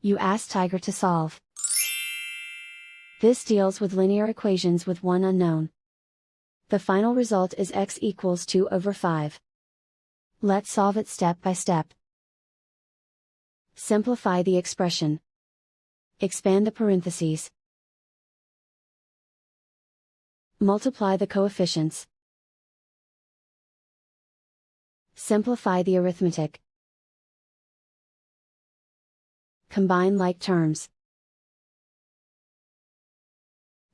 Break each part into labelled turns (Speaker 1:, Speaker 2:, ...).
Speaker 1: You ask Tiger to solve. This deals with linear equations with one unknown. The final result is x equals 2 over 5. Let's solve it step by step. Simplify the expression. Expand the parentheses. Multiply the coefficients. Simplify the arithmetic. Combine like terms.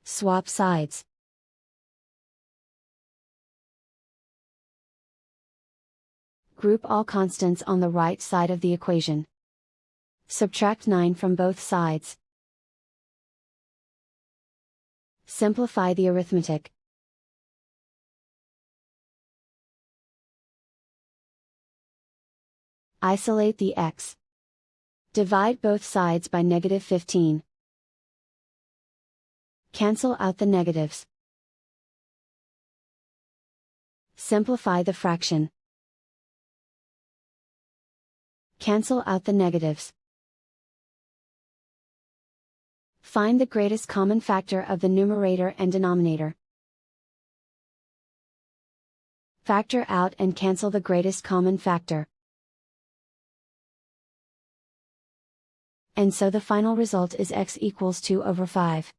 Speaker 1: Swap sides. Group all constants on the right side of the equation. Subtract 9 from both sides. Simplify the arithmetic. Isolate the x. Divide both sides by -15. Cancel out the negatives. Simplify the fraction. Cancel out the negatives. Find the greatest common factor of the numerator and denominator. Factor out and cancel the greatest common factor. And so the final result is x equals 2 over 5.